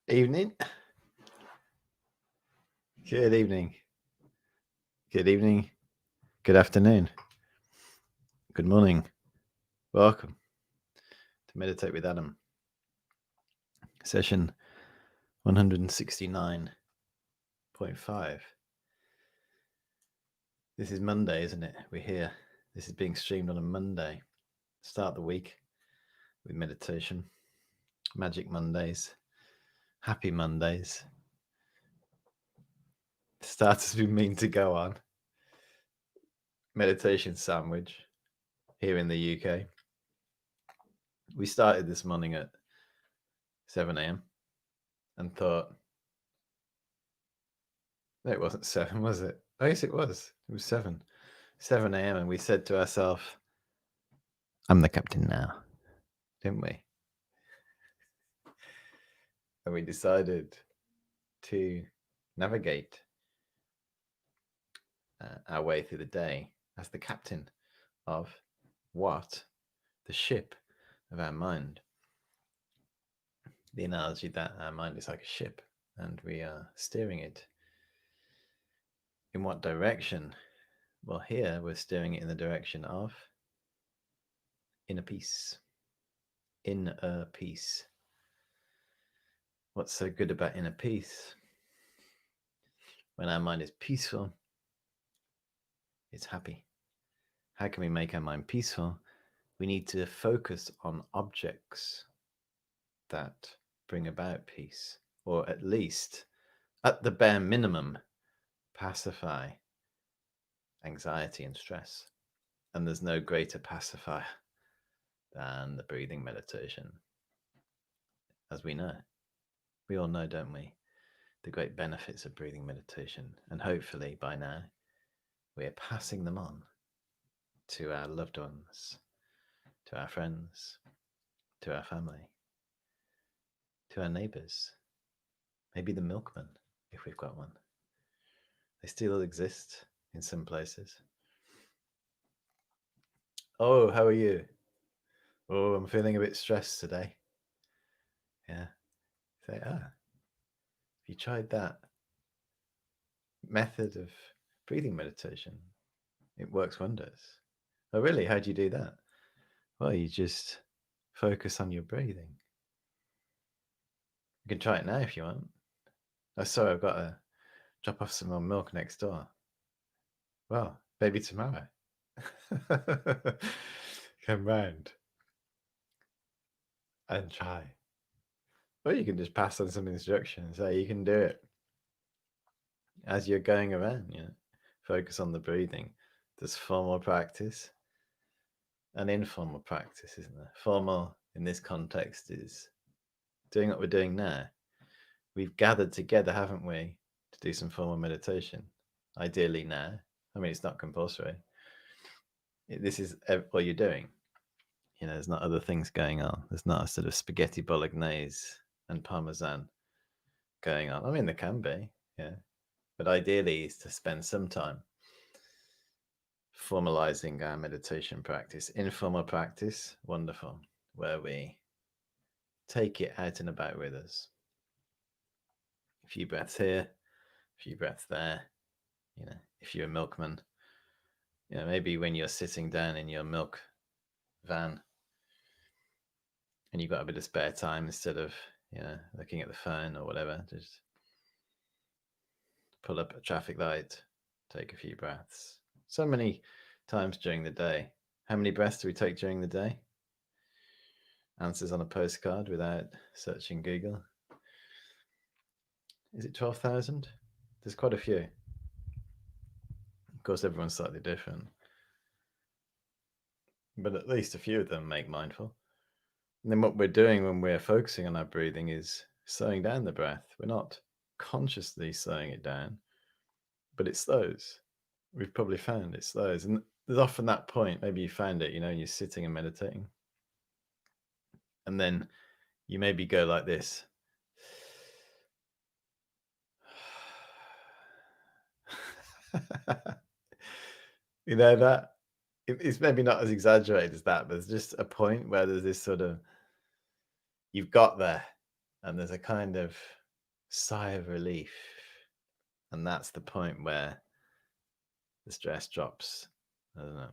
Evening. Good evening. Good evening. Good afternoon. Good morning. Welcome to Meditate with Adam. Session 169.5. This is Monday, isn't it? We're here. This is being streamed on a Monday. Start the week with meditation. Magic Mondays. Happy Mondays. Start as we mean to go on. Meditation sandwich here in the UK. We started this morning at 7 a.m. and thought, no, it wasn't 7, was it? Oh, yes, it was. It was 7 a.m. And we said to ourselves, I'm the captain now, didn't we? And we decided to navigate our way through the day as the captain of what? The ship of our mind. The analogy that our mind is like a ship and we are steering it. In what direction? Well, here we're steering it in the direction of inner peace. Inner peace. What's so good about inner peace? When our mind is peaceful, it's happy. How can we make our mind peaceful? We need to focus on objects that bring about peace, or at least, at the bare minimum, pacify anxiety and stress. And there's no greater pacifier than the breathing meditation. As we know, we all know, don't we, the great benefits of breathing meditation. And hopefully by now, we are passing them on to our loved ones, to our friends, to our family, to our neighbors, maybe the milkman, if we've got one. They still exist in some places. Oh, how are you? Oh, I'm feeling a bit stressed today. Yeah. Say, have you tried that method of breathing meditation? It works wonders. Oh, really? How do you do that? Well, you just focus on your breathing. You can try it now if you want. Oh, sorry, I've got to drop off some more milk next door. Well, maybe tomorrow. Come round and try. Or you can just pass on some instructions. So you can do it as you're going around, focus on the breathing. There's formal practice and informal practice, isn't there? Formal in this context is doing what we're doing now. We've gathered together, haven't we, to do some formal meditation. Ideally now. I mean, it's not compulsory. This is what you're doing. There's not other things going on. There's not a sort of spaghetti bolognese and parmesan going on. I mean, there can be, yeah. But ideally is to spend some time formalizing our meditation practice. Informal practice, wonderful, where we take it out and about with us. A few breaths here, a few breaths there. If you're a milkman, maybe when you're sitting down in your milk van and you've got a bit of spare time, instead of looking at the phone or whatever, just pull up a traffic light, take a few breaths. So many times during the day. How many breaths do we take during the day? Answers on a postcard without searching Google. Is it 12,000? There's quite a few. Of course, everyone's slightly different, but at least a few of them make mindful. And then what we're doing when we're focusing on our breathing is slowing down the breath. We're not consciously slowing it down, but it slows. We've probably found it slows. And there's often that point, maybe you found it, you're sitting and meditating. And then you maybe go like this. That it's maybe not as exaggerated as that, but there's just a point where there's this sort of, you've got there, And there's a kind of sigh of relief. And that's the point where the stress drops. I don't know.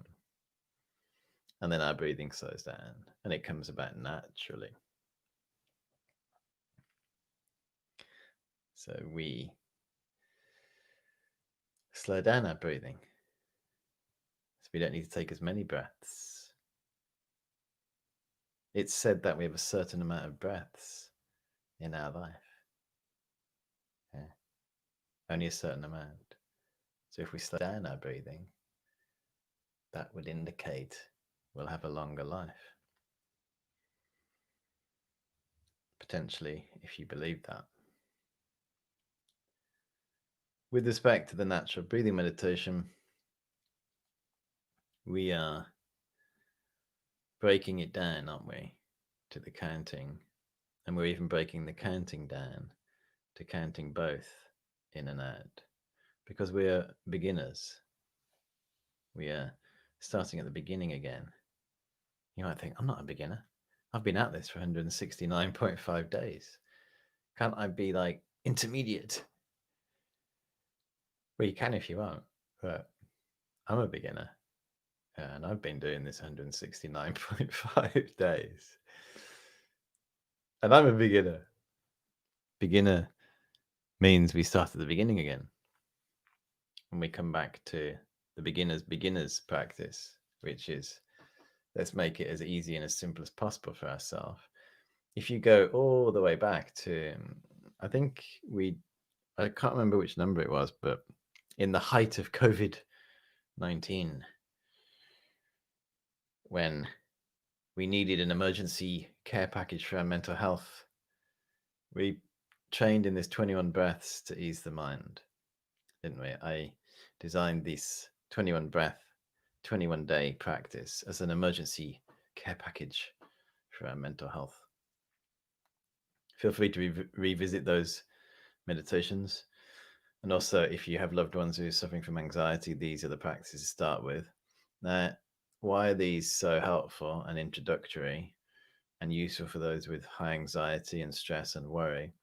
And then our breathing slows down and it comes about naturally. So we slow down our breathing. So we don't need to take as many breaths. It's said that we have a certain amount of breaths in our life. Yeah. Only a certain amount. So if we slow down our breathing, that would indicate we'll have a longer life. Potentially, if you believe that. With respect to the natural breathing meditation, we are breaking it down, aren't we, to the counting. And we're even breaking the counting down to counting both in and out. Because we are beginners. We are starting at the beginning again. You might think, I'm not a beginner. I've been at this for 169.5 days. Can't I be like intermediate? Well, you can if you want, but I'm a beginner. And I've been doing this 169.5 days. And I'm a beginner. Beginner means we start at the beginning again. And we come back to the beginner's practice, which is let's make it as easy and as simple as possible for ourselves. If you go all the way back to, I can't remember which number it was, but in the height of COVID-19, when we needed an emergency care package for our mental health, we trained in this 21 breaths to ease the mind, didn't we? I designed this 21 breath, 21 day practice as an emergency care package for our mental health. Feel free to revisit those meditations. And also, if you have loved ones who are suffering from anxiety, these are the practices to start with. Now, why are these so helpful and introductory and useful for those with high anxiety and stress and worry?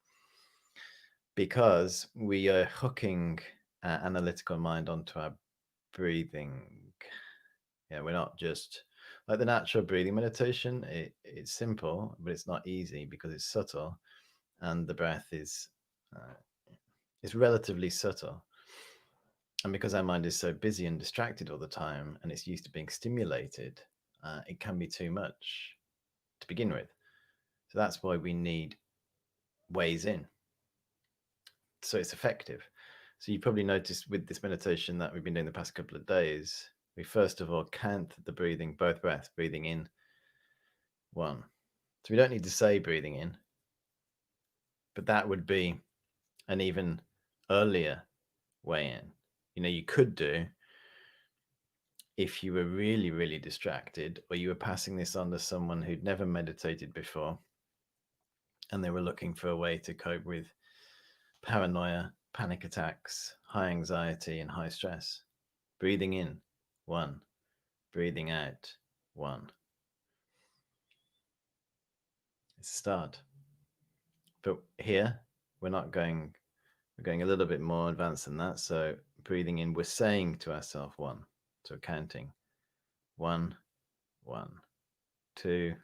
Because we are hooking our analytical mind onto our breathing. Yeah, we're not just like the natural breathing meditation. It's simple, but it's not easy because it's subtle, and the breath is relatively subtle. And because our mind is so busy and distracted all the time, and it's used to being stimulated, it can be too much to begin with. So that's why we need ways in, so it's effective. So you probably noticed with this meditation that we've been doing the past couple of days, we first of all count the breathing, both breaths, breathing in, 1. So we don't need to say breathing in, but that would be an even earlier way in. You could do, if you were really, really distracted, or you were passing this on to someone who'd never meditated before, and they were looking for a way to cope with paranoia, panic attacks, high anxiety, and high stress. Breathing in, 1. Breathing out, 1. It's a start. But here, we're going a little bit more advanced than that. So breathing in, we're saying to ourselves 1. So counting 1, 1, 2,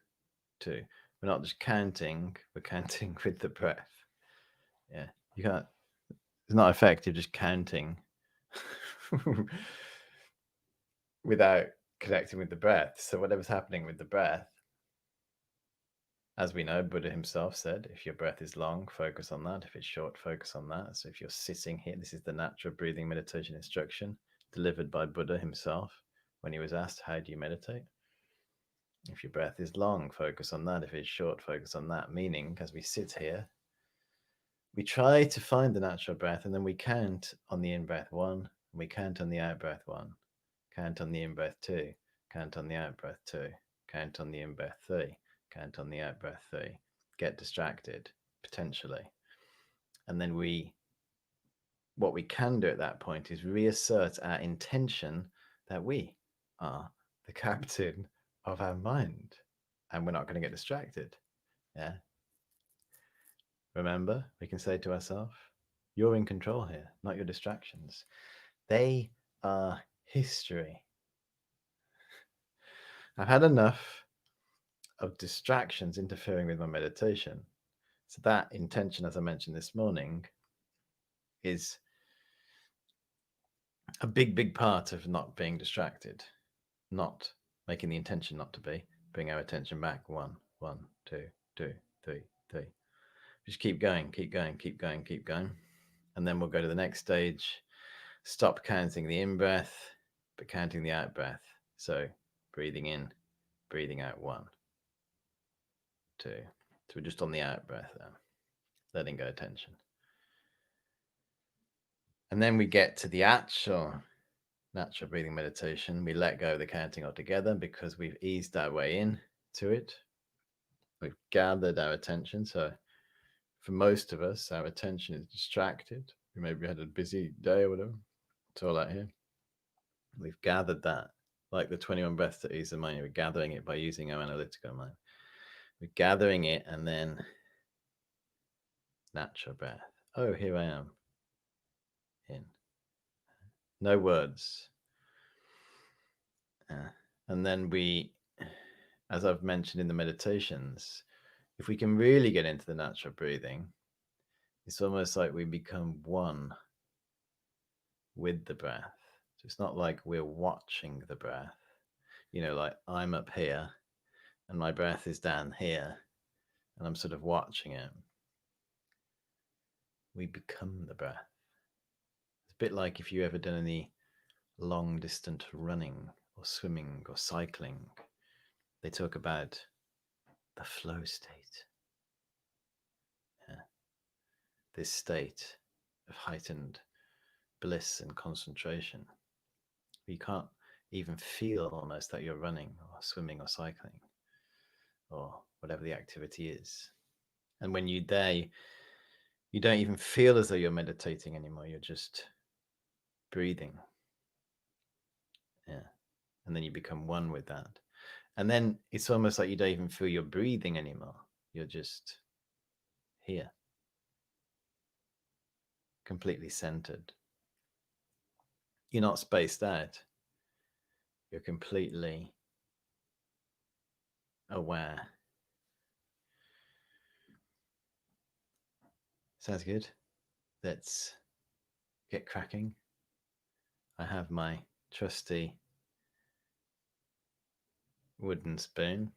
2. We're not just counting, we're counting with the breath. Yeah, you can't, it's not effective just counting without connecting with the breath. So whatever's happening with the breath, as we know, Buddha himself said, if your breath is long, focus on that. If it's short, focus on that. So if you're sitting here, this is the natural breathing meditation instruction delivered by Buddha himself when he was asked, how do you meditate? If your breath is long, focus on that. If it's short, focus on that. Meaning, as we sit here, we try to find the natural breath, and then we count on the in-breath 1, and we count on the out-breath 1, count on the in-breath 2, count on the out-breath 2, count on the in-breath 3, count on the out-breath 3, get distracted, potentially. And then what we can do at that point is reassert our intention that we are the captain of our mind, and we're not going to get distracted. Yeah. Remember, we can say to ourselves, you're in control here, not your distractions. They are history. I've had enough of distractions interfering with my meditation. So that intention, as I mentioned this morning, is a big part of not being distracted, not making the intention not to be. Bring our attention back. One, two, two, three, three. Just keep going, keep going, keep going, keep going. And then we'll go to the next stage. Stop counting the in breath, but counting the out breath. So breathing in, breathing out. One, two. So we're just on the out breath there, letting go attention. And then we get to the actual natural breathing meditation. We let go of the counting altogether because we've eased our way in to it. We've gathered our attention. So for most of us, our attention is distracted. We maybe had a busy day or whatever. It's all out here. We've gathered that, like the 21 breaths to ease the mind. We're gathering it by using our analytical mind. We're gathering it, and then natural breath. Oh, here I am. In. No words. And then we, as I've mentioned in the meditations, if we can really get into the natural breathing, it's almost like we become one with the breath. So it's not like we're watching the breath. Like I'm up here and my breath is down here and I'm sort of watching it. We become the breath. It's a bit like if you ever done any long distance running or swimming or cycling. They talk about the flow state. Yeah. This state of heightened bliss and concentration. You can't even feel almost that you're running or swimming or cycling or whatever the activity is. And when you're there, you don't even feel as though you're meditating anymore. You're just breathing. Yeah. And then you become one with that. And then it's almost like you don't even feel you're breathing anymore. You're just here, completely centered. You're not spaced out. You're completely aware. Sounds good. Let's get cracking. I have my trusty wooden spoon.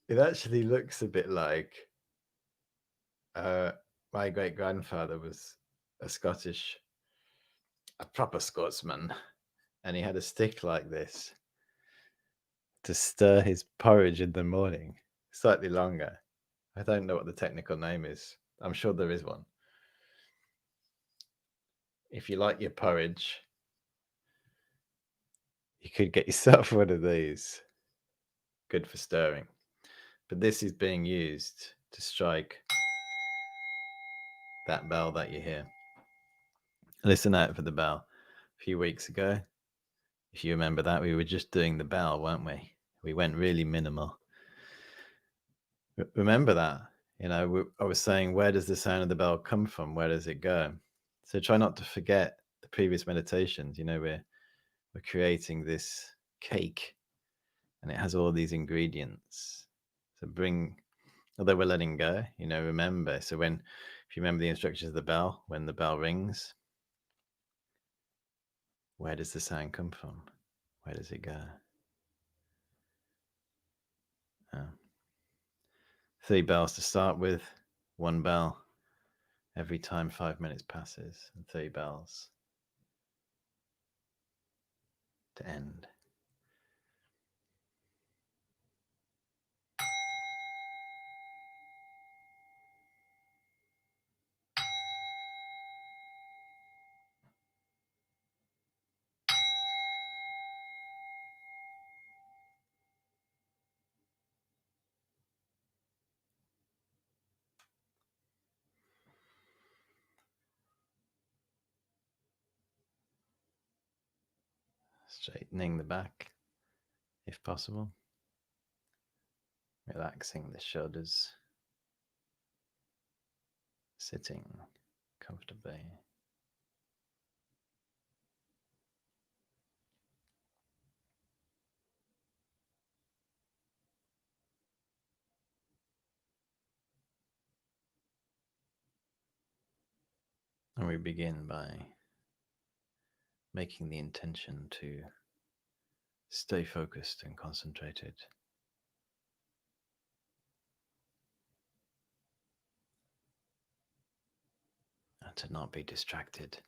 It actually looks a bit like my great grandfather was a proper Scotsman, and he had a stick like this to stir his porridge in the morning, slightly longer. I don't know what the technical name is. I'm sure there is one. If you like your porridge, you could get yourself one of these. Good for stirring. But this is being used to strike that bell that you hear. Listen out for the bell. A few weeks ago, if you remember that, we were just doing the bell, weren't we? We went really minimal. Remember that? I was saying, where does the sound of the bell come from? Where does it go? So try not to forget the previous meditations. We're creating this cake and it has all these ingredients. So although we're letting go, remember. So if you remember the instructions of the bell, when the bell rings, where does the sound come from? Where does it go? 3 bells to start with, 1 bell every time 5 minutes passes, and 3 bells to end. Straightening the back, if possible. Relaxing the shoulders, sitting comfortably. And we begin by making the intention to stay focused and concentrated, and to not be distracted.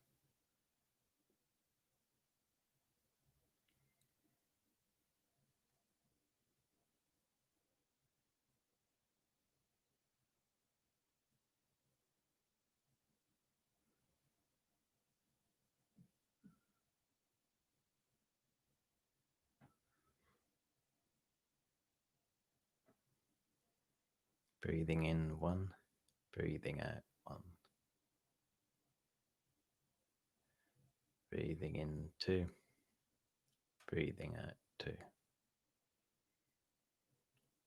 Breathing in one, breathing out one, breathing in two, breathing out two.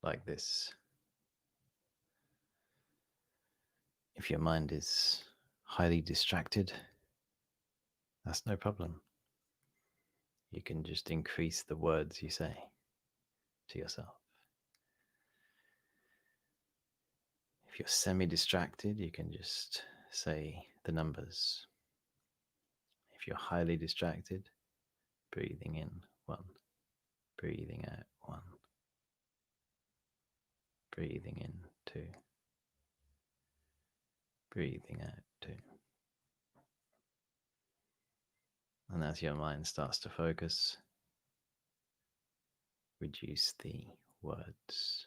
Like this. If your mind is highly distracted, that's no problem. You can just increase the words you say to yourself. If you're semi-distracted, you can just say the numbers. If you're highly distracted, breathing in one, breathing out one, breathing in two, breathing out two. And as your mind starts to focus, reduce the words.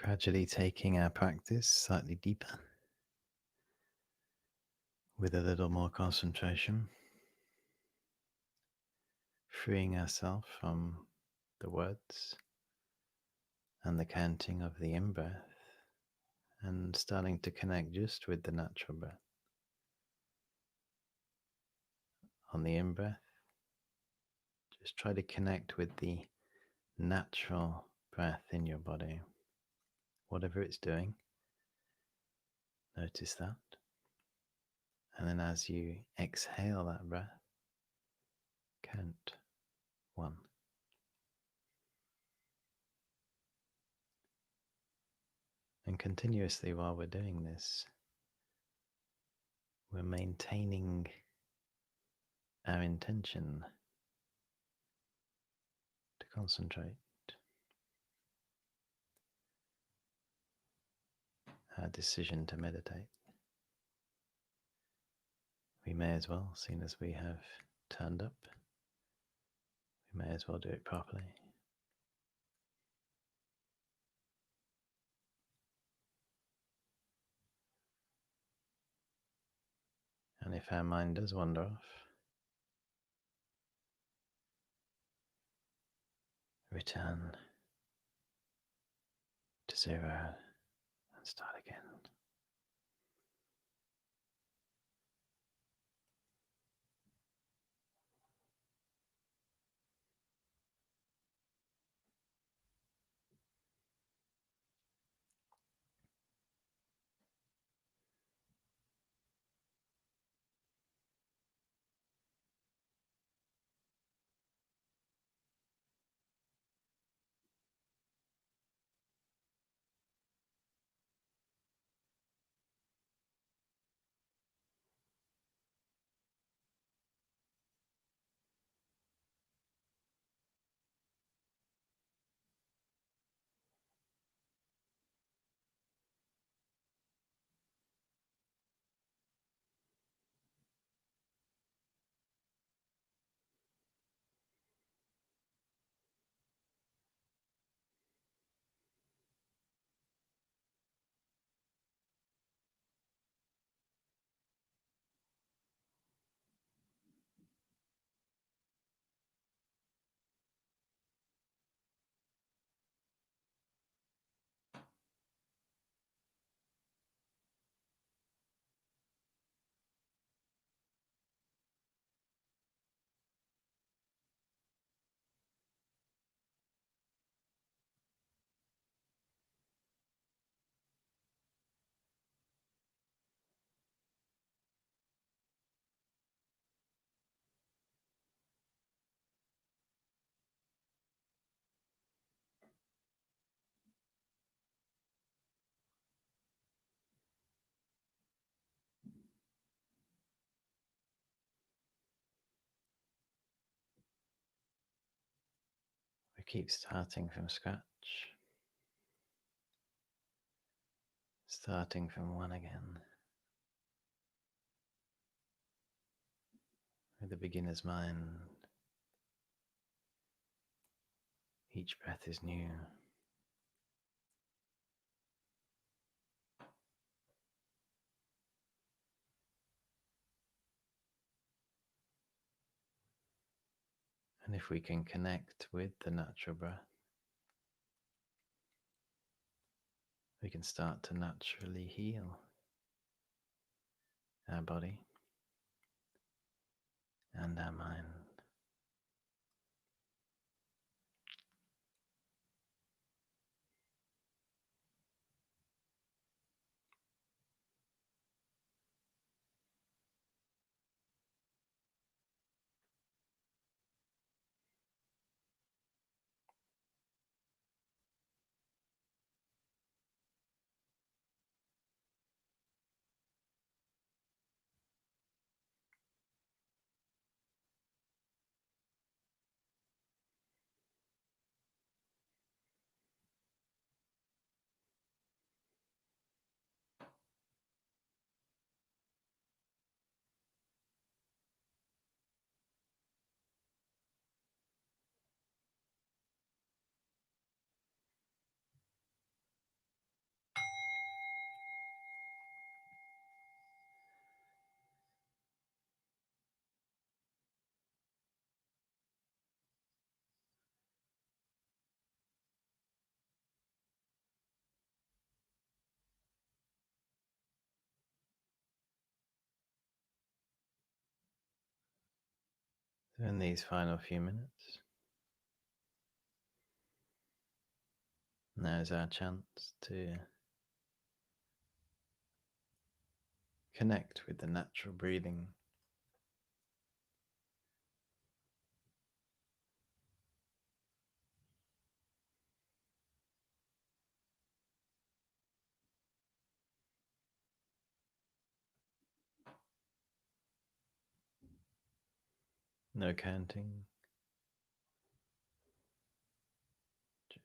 Gradually taking our practice slightly deeper with a little more concentration, freeing ourselves from the words and the counting of the in-breath, and starting to connect just with the natural breath. On the in-breath, just try to connect with the natural breath in your body. Whatever it's doing, notice that. And then as you exhale that breath, count one. And continuously while we're doing this, we're maintaining our intention to concentrate, our decision to meditate. we may as well, seeing as we have turned up, we may as well do it properly. And if our mind does wander off, return to zero and start again. We keep starting from scratch, starting from one again, with the beginner's mind. Each breath is new. And if we can connect with the natural breath, we can start to naturally heal our body and our mind. So in these final few minutes, now's our chance to connect with the natural breathing. No counting,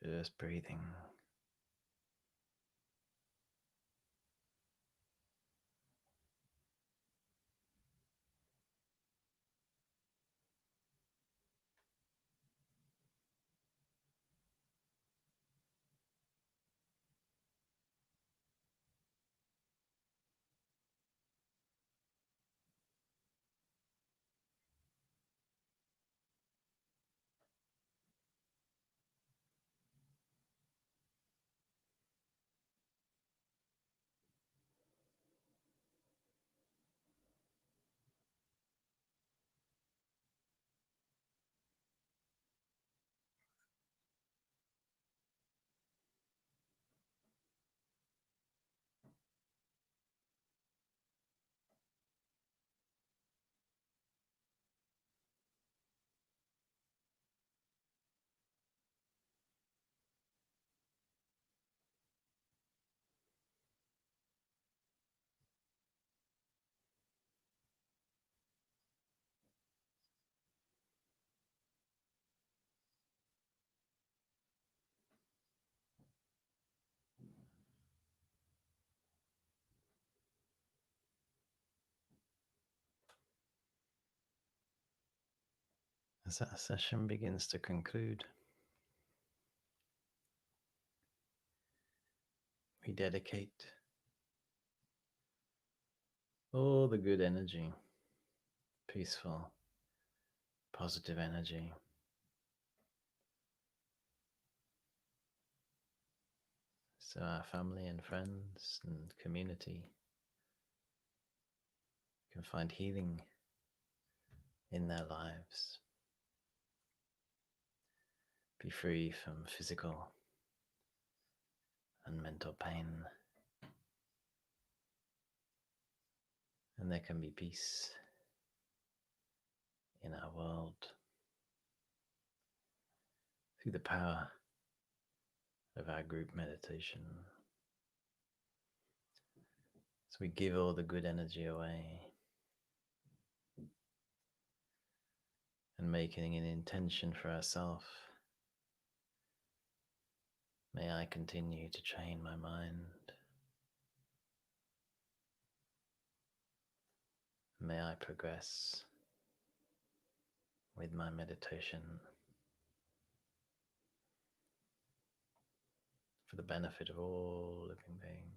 just breathing. As that session begins to conclude, we dedicate all the good energy, peaceful, positive energy, so our family and friends and community can find healing in their lives, be free from physical and mental pain, and there can be peace in our world through the power of our group meditation. So we give all the good energy away and making an intention for ourselves. May I continue to train my mind. May I progress with my meditation for the benefit of all living beings.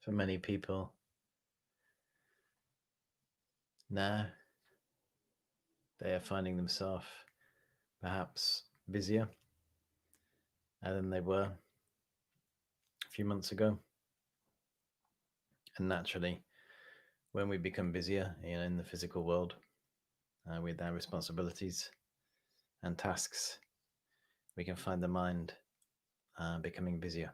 For many people now, they are finding themselves perhaps busier than they were a few months ago. And naturally, when we become busier in the physical world with our responsibilities and tasks, we can find the mind becoming busier.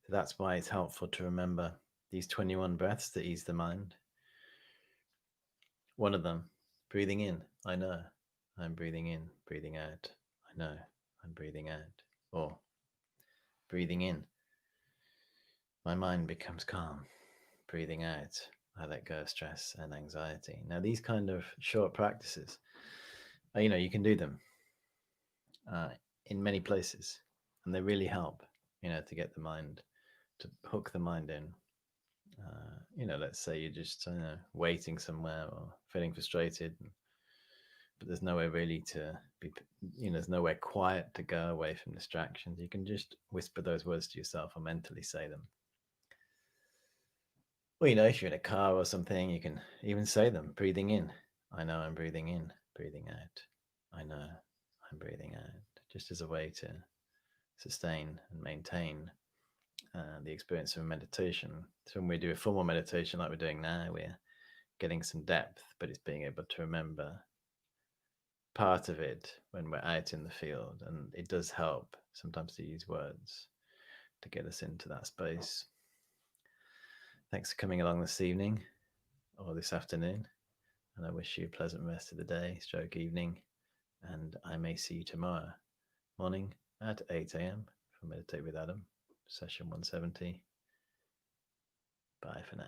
So that's why it's helpful to remember these 21 breaths to ease the mind. One of them, breathing in, I know I'm breathing in, breathing out, I know I'm breathing out. Or breathing in, my mind becomes calm. Breathing out, I let go of stress and anxiety. Now, these kind of short practices, you can do them in many places, and they really help, to get the mind, to hook the mind in. Let's say you're just waiting somewhere or feeling frustrated, but there's nowhere really to be, there's nowhere quiet to go away from distractions. You can just whisper those words to yourself or mentally say them. Well, if you're in a car or something, you can even say them, breathing in. I know I'm breathing in, breathing out. I know I'm breathing out, just as a way to sustain and maintain the experience of meditation. So when we do a formal meditation like we're doing now, we're getting some depth, but it's being able to remember part of it when we're out in the field. And it does help sometimes to use words to get us into that space. Thanks for coming along this evening or this afternoon. And I wish you a pleasant rest of the day, stroke evening. And I may see you tomorrow morning at 8 a.m. for Meditate with Adam, session 170. Bye for now.